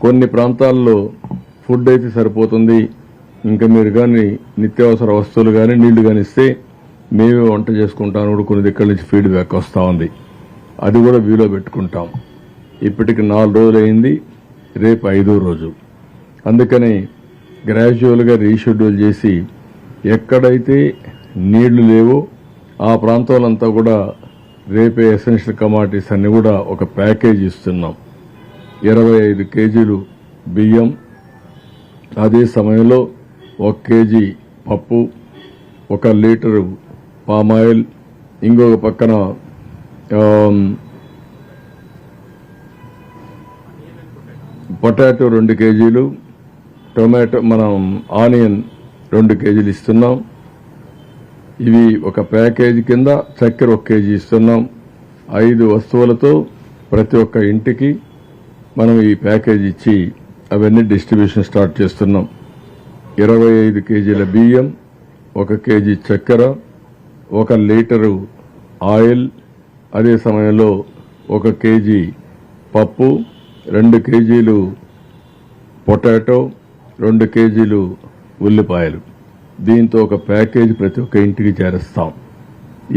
కొన్ని ప్రాంతాల్లో ఫుడ్ అయితే సరిపోతుంది, ఇంకా మీరు కానీ నిత్యావసర వస్తువులు కానీ నీళ్లు కానీ ఇస్తే మేమే వంట చేసుకుంటాను కూడా కొన్ని దగ్గర నుంచి ఫీడ్బ్యాక్ వస్తూ ఉంది. అది కూడా వ్యూలో పెట్టుకుంటాం. ఇప్పటికి 4 రోజులు అయింది, రేపు 5వ రోజు. అందుకని గ్రాడ్యువల్గా రీషెడ్యూల్ చేసి ఎక్కడైతే నీళ్లు లేవో ఆ ప్రాంతాలంతా కూడా రేపే ఎసెన్షియల్ కమాడిటీస్ అన్ని కూడా ఒక ప్యాకేజ్ ఇస్తున్నాం. 25 కేజీలు బియ్యం, అదే సమయంలో 1 కేజీ పప్పు, 1 లీటరు పామాయిల్, ఇంకొక పక్కన పొటాటో 2 కేజీలు, టొమాటో ఆనియన్ 2 కేజీలు ఇస్తున్నాం. ఇవి ఒక ప్యాకేజీ కింద. చక్కెర 1 కేజీ ఇస్తున్నాం. 5 వస్తువులతో ప్రతి ఒక్క ఇంటికి మనం ఈ ప్యాకేజీ ఇచ్చి అవన్నీ డిస్ట్రిబ్యూషన్ స్టార్ట్ చేస్తున్నాం. 25 కేజీల బియ్యం, 1 కేజీ చక్కెర, 1 లీటరు ఆయిల్, అదే సమయంలో 1 కేజీ పప్పు, 2 కేజీలు పొటాటో, 2 కేజీలు ఉల్లిపాయలు. దీంతో ఒక ప్యాకేజీ ప్రతి ఒక్క ఇంటికి చేరుస్తాం.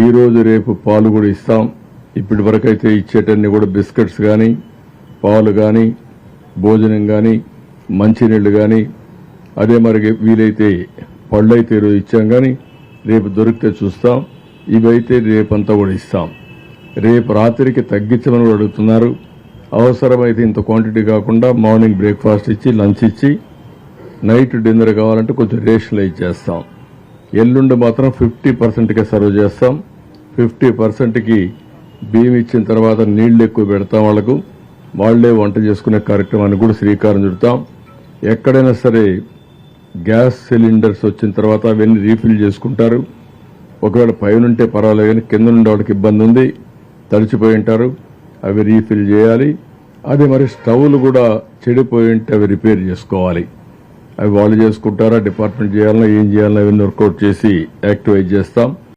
ఈరోజు రేపు పాలు కూడా ఇస్తాం. ఇప్పటి వరకు అయితే ఇచ్చేటన్ని కూడా బిస్కెట్స్ కానీ, పాలు కానీ, భోజనం కానీ, మంచినీళ్లు కానీ, అదే మరి వీలైతే పళ్ళు అయితే ఈరోజు ఇచ్చాం కానీ రేపు దొరికితే చూస్తాం. ఇవైతే రేపంతా కూడా ఇస్తాం. రేపు రాత్రికి తగ్గించమని కూడా అడుగుతున్నారు. అవసరమైతే ఇంత క్వాంటిటీ కాకుండా మార్నింగ్ బ్రేక్ఫాస్ట్ ఇచ్చి, లంచ్ ఇచ్చి, నైట్ డిన్నర్ కావాలంటే కొంచెం రేషన్లో ఇచ్చేస్తాం. ఎల్లుండి మాత్రం 50%కే సర్వ్ చేస్తాం. 50%కి బియ్యం ఇచ్చిన తర్వాత నీళ్లు ఎక్కువ పెడతాం. వాళ్లే వంట చేసుకునే కార్యక్రమాన్ని కూడా శ్రీకారం చుడతాం. ఎక్కడైనా సరే గ్యాస్ సిలిండర్స్ వచ్చిన తర్వాత అవన్నీ రీఫిల్ చేసుకుంటారు. ఒకవేళ పైనుంటే పర్వాలేదు కానీ కింద నుండి వాడికి ఇబ్బంది ఉంది, తడిచిపోయి ఉంటారు, అవి రీఫిల్ చేయాలి. అదే మరి స్టవ్లు కూడా చెడిపోయి ఉంటే అవి రిపేర్ చేసుకోవాలి. అవి వాళ్ళు చేసుకుంటారా, డిపార్ట్మెంట్ చేయాలన్నా, ఏం చేయాలన్నా అవన్నీ వర్కౌట్ చేసి యాక్టివేట్ చేస్తాం.